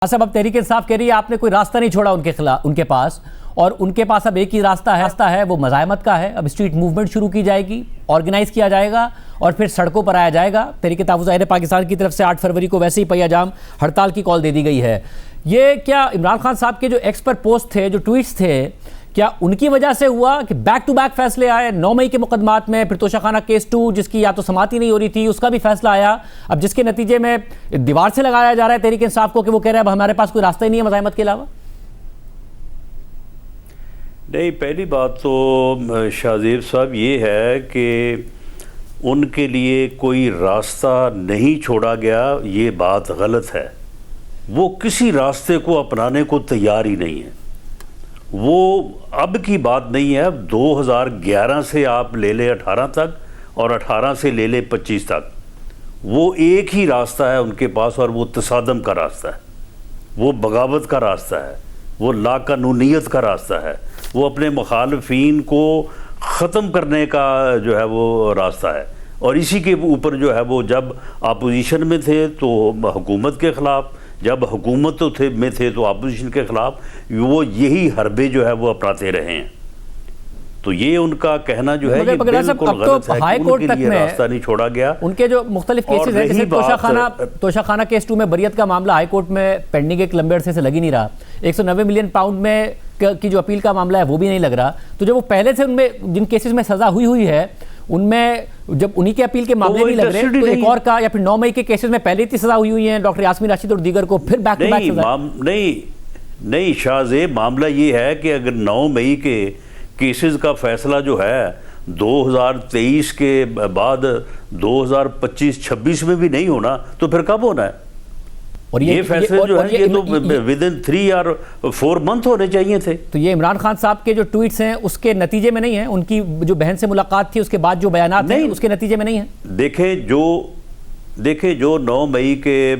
साहब, अब तहरीक इंसाफ कह रही है आपने कोई रास्ता नहीं छोड़ा उनके खिलाफ, उनके पास, और उनके पास अब एक ही रास्ता है वो मज़ाहमत का है। अब स्ट्रीट मूवमेंट शुरू की जाएगी, ऑर्गेनाइज किया जाएगा और फिर सड़कों पर आया जाएगा। तहरीक तहफ़्फ़ुज़ अहले पाकिस्तान की तरफ से 8 फरवरी को वैसे ही पहिया जाम हड़ताल की कॉल दे दी गई है। ये क्या इमरान खान साहब के जो एक्स पर पोस्ट थे, जो ट्वीट्स थे, क्या उनकी वजह से हुआ कि बैक टू बैक फैसले आए? 9 मई के मुकदमात में, फिर तोशाखाना केस 2 जिसकी या तो समाती नहीं हो रही थी, उसका भी फैसला आया, अब जिसके नतीजे में दीवार से लगाया जा रहा है तहरीक इंसाफ को कि वो कह रहे हैं अब हमारे पास कोई रास्ता ही नहीं है मज़ाहमत के अलावा। नहीं, पहली बात तो शाहज़ेब साहब ये है कि उनके लिए कोई रास्ता नहीं छोड़ा गया, ये बात गलत है। वो किसी रास्ते को अपनाने को तैयार ही नहीं है। वो अब की बात नहीं है, 2011 से आप ले ले 18 तक और 18 से ले ले 25 तक, वो एक ही रास्ता है उनके पास, और वो तसादम का रास्ता है, वो बगावत का रास्ता है, वो लाकानूनियत का रास्ता है, वो अपने मुखालफीन को ख़त्म करने का जो है वो रास्ता है। और इसी के ऊपर जो है वो जब अपोजिशन में थे तो हुकूमत के ख़िलाफ़, जब हुकूमत में थे तो अपोजिशन के ख़िलाफ़, वो यही हरबे जो है वो अपनाते रहे हैं। तो ये उनका कहना जो है ये बिल्कुल गलत है कि उनके लिए रास्ता नहीं छोड़ा गया। उनके जो मुख्तलिफ केसेस हैं, जैसे तोशाखाना केस 2 में बरियत का मामला हाई कोर्ट में पेंडिंग एक लंबे अरसे से लग ही नहीं रहा। 190 मिलियन पाउंड में की जो अपील का मामला है वो भी नहीं लग रहा। तो जब वो पहले से उनमें जिन केसेस में सजा हुई है, उनमें जब उन्हीं के अपील के मामले नहीं लग रहे, तो एक और का, या फिर 9 मई के केसेस में पहले इतनी सजा हुई है डॉक्टर यास्मीन राशिद और दीगर को, फिर बैक टू बैक सजा। नहीं शाहज़ेब, मामला ये है कि अगर 9 मई के केसेस का फैसला जो है 2023 के बाद 2025-26 में भी नहीं होना, तो फिर कब होना है? और ये फैसले जो है ये तो विद इन 3 और 4 मंथ होने चाहिए थे। तो ये इमरान खान साहब के जो ट्वीट्स हैं उसके नतीजे में नहीं है, उनकी जो बहन से मुलाकात थी उसके बाद जो बयानात हैं उसके नतीजे में नहीं है। देखें जो 9 मई के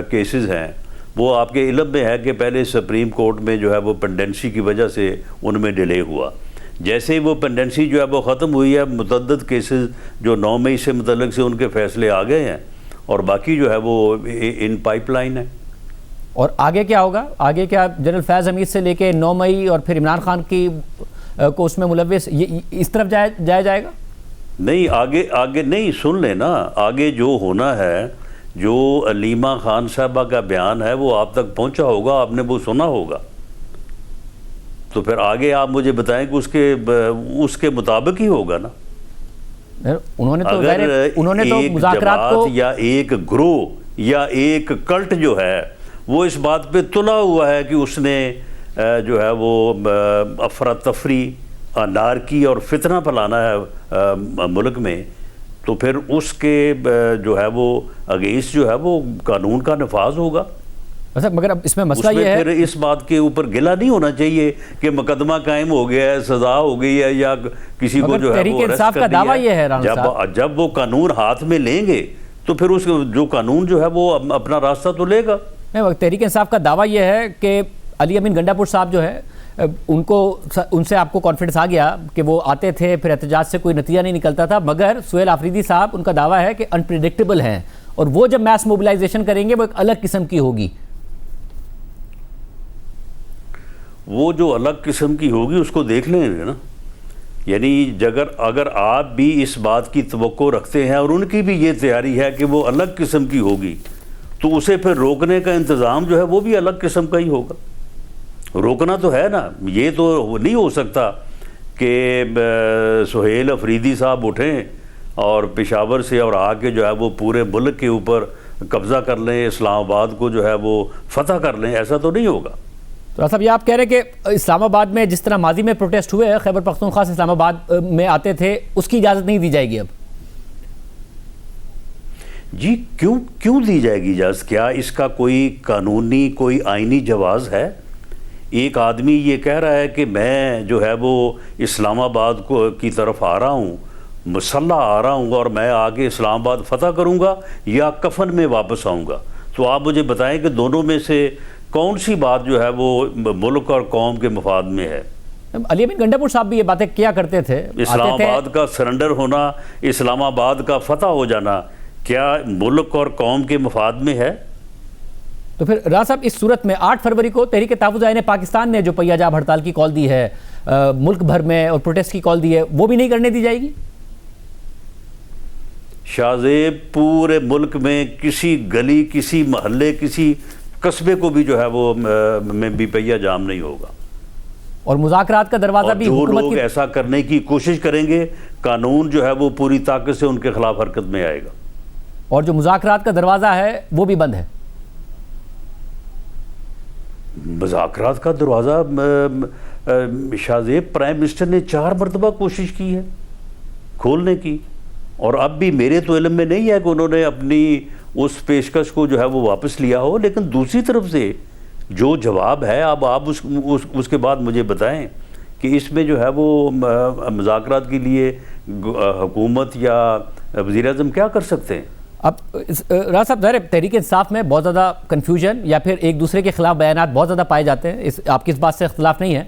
केसेस हैं वो आपके इल्म में है कि पहले सुप्रीम कोर्ट में जो है वो पेंडेंसी की वजह से उनमें डिले हुआ। जैसे ही वो पेंडेंसी जो है वो ख़त्म हुई है, मुतअद्दिद केसेस जो 9 मई से मुतल्लिक से उनके फैसले आ गए हैं, और बाकी जो है वो इन पाइपलाइन है। और आगे क्या होगा? आगे क्या जनरल फैज़ हमीद से लेके 9 मई और फिर इमरान खान की को उसमें मुलव्विस इस तरफ जाएगा? नहीं, आगे नहीं, सुन लेना, आगे जो होना है, जो अलीमा खान साहबा का बयान है वो आप तक पहुंचा होगा, आपने वो सुना होगा, तो फिर आगे आप मुझे बताएं कि उसके मुताबिक ही होगा ना। उन्होंने तो एक मुज़ाकरात को, या एक ग्रोह या एक कल्ट जो है वो इस बात पे तुला हुआ है कि उसने जो है वो अफरा तफरी, अनारकी और फितना फैलाना है मुल्क में, तो फिर उसके जो है वो अगेंस्ट जो है वो कानून का नफाज होगा। अच्छा, मगर अब इसमें मसला ये है, फिर इस बात के ऊपर गिला नहीं होना चाहिए कि मुकदमा कायम हो गया है, सजा हो गई है, या किसी को जो है वो इंसाफ का दावा ये है जब वो कानून हाथ में लेंगे तो फिर उस जो कानून जो है वो अपना रास्ता तो लेगा। तहरीक इंसाफ का दावा यह है कि अली अमीन गंडापुर साहब जो है उनसे आपको कॉन्फिडेंस आ गया कि वो आते थे, फिर एहतजाज से कोई नतीजा नहीं निकलता था, मगर सुहेल आफरीदी साहब, उनका दावा है कि अनप्रिडिक्टेबल हैं, और वो जब मैस मोबिलाइजेशन करेंगे वो एक अलग किस्म की होगी। वो जो अलग किस्म की होगी उसको देख लेंगे ना। यानी अगर आप भी इस बात की तवक्को रखते हैं और उनकी भी ये तैयारी है कि वो अलग किस्म की होगी, तो उसे फिर रोकने का इंतज़ाम जो है वो भी अलग किस्म का ही होगा। रोकना तो है ना, ये तो नहीं हो सकता कि सुहेल अफरीदी साहब उठें और पेशावर से और आके जो है वो पूरे मुल्क के ऊपर कब्ज़ा कर लें, इस्लामाबाद को जो है वो फतह कर लें, ऐसा तो नहीं होगा। तो साहब, ये आप कह रहे हैं कि इस्लामाबाद में जिस तरह माजी में प्रोटेस्ट हुए, खैबर पख्तूनख्वा से इस्लामाबाद में आते थे, उसकी इजाज़त नहीं दी जाएगी अब? जी, क्यों दी जाएगी इजाज़त? क्या इसका कोई कानूनी, कोई आइनी जवाज़ है? एक आदमी ये कह रहा है कि मैं जो है वो इस्लामाबाद की तरफ आ रहा हूँ, मुसल्ला आ रहा हूँ, और मैं आके इस्लामाबाद फतह करूँगा या कफन में वापस आऊँगा। तो आप मुझे बताएं कि दोनों में से कौन सी बात जो है वो मुल्क और कौम के मफाद में है? अली अमीन गंडापुर साहब भी ये बातें किया करते थे। इस्लामाबाद का सरेंडर होना, इस्लामाबाद का फतह हो जाना, क्या मुल्क और कौम के मफाद में है? तो तो फिर राज साहब, इस सूरत में 8 फरवरी को तहरीक तहफ़्फ़ुज़ पाकिस्तान ने जो पहियाजाब हड़ताल की कॉल दी है, मुल्क भर में और प्रोटेस्ट की कॉल दी है, वो भी नहीं करने दी जाएगी? शाहजेब, पूरे मुल्क में किसी गली, किसी मोहल्ले, किसी कस्बे को भी जो है वो में भी पहिया जाम नहीं होगा। और मुज़ाकरात का दरवाज़ा भी जो हुकूमत लोग ऐसा करने की कोशिश करेंगे, कानून जो है वो पूरी ताकत से उनके खिलाफ हरकत में आएगा। और जो मुज़ाकरात का दरवाज़ा है वो भी बंद है। मुज़ाकरात का दरवाज़ा शाहजेब, प्राइम मिनिस्टर ने 4 मरतबा कोशिश की है खोलने की, और अब भी मेरे तो इल्म में नहीं है कि उन्होंने अपनी उस पेशकश को जो है वो वापस लिया हो। लेकिन दूसरी तरफ से जो जवाब है, अब आप उसके बाद मुझे बताएं कि इसमें जो है वो मुज़ाकरात के लिए हुकूमत या वज़ीर-ए-आज़म क्या कर सकते हैं? अब राज साहब, ज़ाहिर है तहरीक इंसाफ में बहुत ज़्यादा कन्फ्यूजन या फिर एक दूसरे के खिलाफ बयानात बहुत ज़्यादा पाए जाते हैं, आपकी इस बात से इख्तिलाफ नहीं है।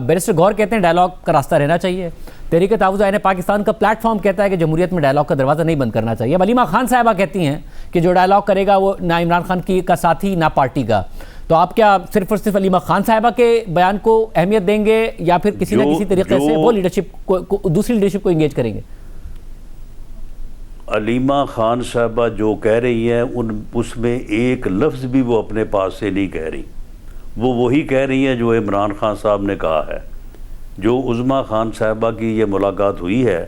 बैरिस्टर गौर कहते हैं डायलॉग का रास्ता रहना चाहिए। तहरीक तहफ़्फ़ुज़ पाकिस्तान का प्लेटफॉर्म कहता है कि जमहूरियत में डायलॉग का दरवाज़ा नहीं बंद करना चाहिए। अब अलीमा खान साहिबा कहती हैं कि जो डायलॉग करेगा वो ना इमरान खान की का साथी ना पार्टी का। तो आप क्या सिर्फ और सिर्फ अलीमा खान साहिबा के बयान को अहमियत देंगे या फिर किसी न किसी तरीके से वो लीडरशिप को दूसरी लीडरशिप को इंगेज करेंगे? अलीमा खान साहबा जो कह रही है उसमें एक लफ्ज़ भी वो अपने पास से नहीं कह रही। वो वही कह रही है जो इमरान खान साहब ने कहा है। जो उज़्मा खान साहबा की ये मुलाकात हुई है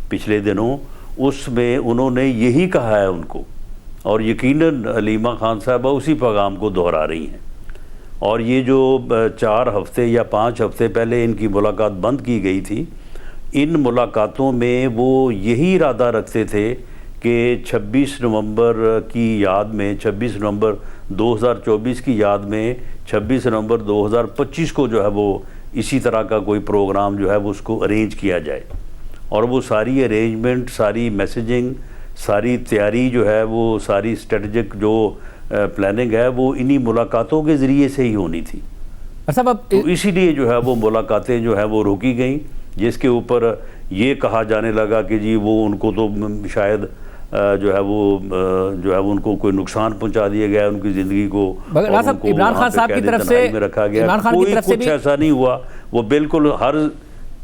पिछले दिनों, उसमें उन्होंने यही कहा है उनको, और यकीनन अलीमा खान साहबा उसी पैगाम को दोहरा रही हैं। और ये जो 4 हफ्ते या 5 हफ्ते पहले इनकी मुलाकात बंद की गई थी, इन मुलाकातों में वो यही इरादा रखते थे कि 26 नवंबर की याद में, 26 नवंबर 2024 की याद में 26 नवंबर 2025 को जो है वो इसी तरह का कोई प्रोग्राम जो है वो उसको अरेंज किया जाए। और वो सारी अरेंजमेंट, सारी मैसेजिंग, सारी तैयारी जो है वो, सारी स्ट्रेटजिक जो प्लानिंग है वो इन्हीं मुलाकातों के ज़रिए से ही होनी थी। अच्छा, अब तो इसीलिए जो है वो मुलाकातें जो है वो रोकी गई, जिसके ऊपर ये कहा जाने लगा कि जी वो उनको तो शायद जो है वो उनको कोई नुकसान पहुंचा दिया गया उनकी ज़िंदगी को, इमरान खान साहब की तरफ से रखा गया। कोई कुछ ऐसा नहीं हुआ। वो बिल्कुल हर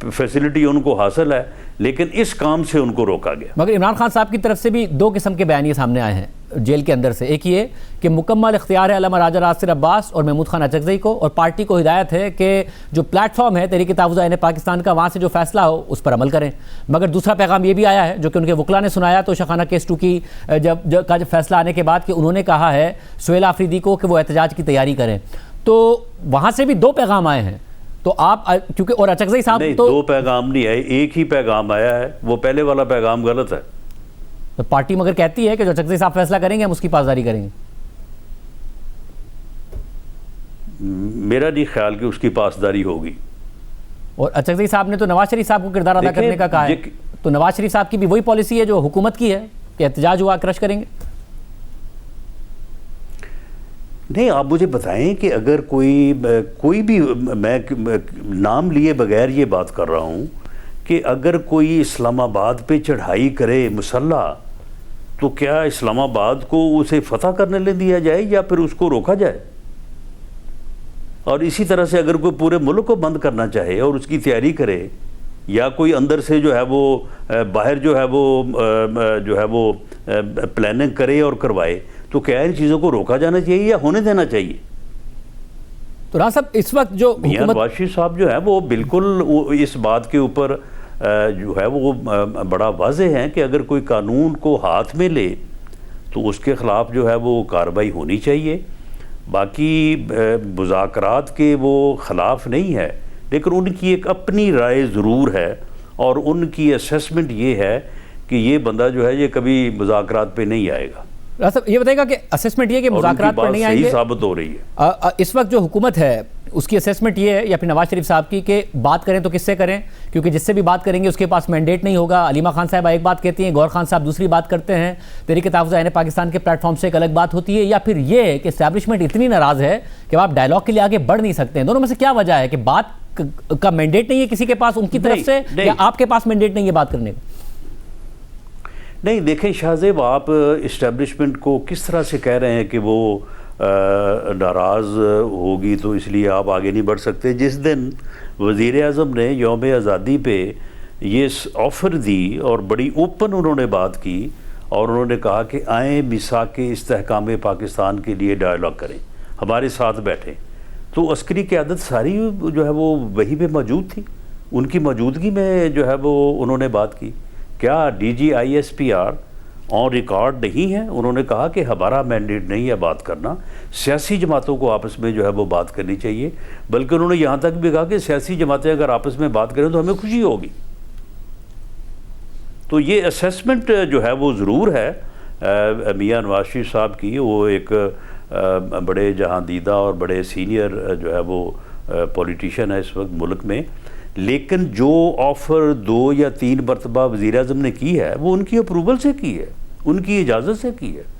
फैसिलिटी उनको हासिल है, लेकिन इस काम से उनको रोका गया। मगर इमरान खान साहब की तरफ से भी 2 किस्म के बयान सामने आए हैं जेल के अंदर से। एक ये कि मुकम्मल इख्तियार है अल्लामा राजा नासिर अब्बास और महमूद खान अचकज़ई को, और पार्टी को हिदायत है कि जो प्लेटफॉर्म है तहरीक तहफ़्फ़ुज़ पाकिस्तान का, वहाँ से जो फैसला हो उस पर अमल करें। मगर दूसरा पैगाम ये भी आया है जो कि उनके वकला ने सुनाया तो शाखाना केस 2 की जब फैसला आने के बाद कि उन्होंने कहा है सुहेल आफरीदी को कि वो एहतजाज की तैयारी करें। तो वहाँ से भी 2 पैगाम आए हैं। तो आप क्योंकि और अचकज़ई साहब तो 2 पैगाम नहीं आए, एक ही पैगाम आया है। वो पहले वाला पैगाम गलत है। तो पार्टी मगर कहती है कि जो अचकज़ई साहब फैसला करेंगे हम उसकी पासदारी करेंगे। मेरा नहीं ख्याल कि उसकी पासदारी होगी। और अचकज़ई साहब ने तो नवाज शरीफ साहब को किरदार अदा करने का कहा है। तो नवाज शरीफ साहब की भी वही पॉलिसी है जो हुकूमत की है कि एहतजाज हुआ क्रश करेंगे। नहीं, आप मुझे बताएं कि अगर कोई भी, मैं नाम लिए बगैर ये बात कर रहा हूँ कि अगर कोई इस्लामाबाद पे चढ़ाई करे मुसल्ला, तो क्या इस्लामाबाद को उसे फतह करने ले दिया जाए या फिर उसको रोका जाए? और इसी तरह से अगर कोई पूरे मुल्क को बंद करना चाहे और उसकी तैयारी करे, या कोई अंदर से जो है वो बाहर जो है वो प्लानिंग करे और करवाए, तो क्या इन चीज़ों को रोका जाना चाहिए या होने देना चाहिए? तो राज साहब, इस वक्त जो नवाज शरीफ साहब जो है वो बिल्कुल इस बात के ऊपर जो है वो बड़ा वाज़ेह है कि अगर कोई कानून को हाथ में ले तो उसके ख़िलाफ़ जो है वो कार्रवाई होनी चाहिए। बाकी मुज़ाकरात के वो ख़िलाफ़ नहीं है, लेकिन उनकी एक अपनी राय ज़रूर है, और उनकी असेसमेंट ये है कि ये बंदा जो है ये कभी मुज़ाकरात पे नहीं आएगा। साहब ये बताएगा कि असेसमेंट ये कि मुज़ाकरात पर नहीं आएंगे, साबित हो रही है। इस वक्त जो हुकूमत है उसकी असेसमेंट ये है, या फिर नवाज शरीफ साहब की, कि बात करें तो किससे करें, क्योंकि जिससे भी बात करेंगे उसके पास मैंडेट नहीं होगा। अलीमा खान साहब एक बात कहती हैं, गौर खान साहब दूसरी बात करते हैं, तहरीक तहफ़्फ़ुज़ पाकिस्तान के प्लेटफॉर्म से एक अलग बात होती है। या फिर ये है कि एस्टैब्लिशमेंट इतनी नाराज़ है कि आप डायलॉग के लिए आगे बढ़ नहीं सकते हैं। दोनों में से क्या वजह है कि बात का मैंडेट नहीं है किसी के पास उनकी तरफ से, या आपके पास मैंडेट नहीं है बात करने का? नहीं, देखें शाहजेब, आप इस्टेब्लिशमेंट को किस तरह से कह रहे हैं कि वो नाराज़ होगी तो इसलिए आप आगे नहीं बढ़ सकते। जिस दिन वज़ीर आज़म ने यौम आज़ादी पे ये ऑफ़र दी और बड़ी ओपन उन्होंने बात की और उन्होंने कहा कि आएँ मिसाक इस्तेहकाम पाकिस्तान के लिए डायलॉग करें, हमारे साथ बैठें, तो अस्करी क़यादत सारी जो है वो वहीं पे मौजूद थी। उनकी मौजूदगी में जो है वो उन्होंने बात की। क्या DGISPR ऑन रिकॉर्ड नहीं है? उन्होंने कहा कि हमारा मैंडेट नहीं है बात करना, सियासी जमातों को आपस में जो है वो बात करनी चाहिए। बल्कि उन्होंने यहाँ तक भी कहा कि सियासी जमातें अगर आपस में बात करें तो हमें खुशी होगी। तो ये असेसमेंट जो है वो ज़रूर है मियां नवाज शरीफ साहब की। वो एक बड़े जहांदीदा और बड़े सीनियर जो है वो पॉलिटिशियन है इस वक्त मुल्क में। लेकिन जो ऑफ़र 2 या 3 मरतबा वज़ीर आज़म ने की है वो उनकी अप्रूवल से की है, उनकी इजाज़त से की है।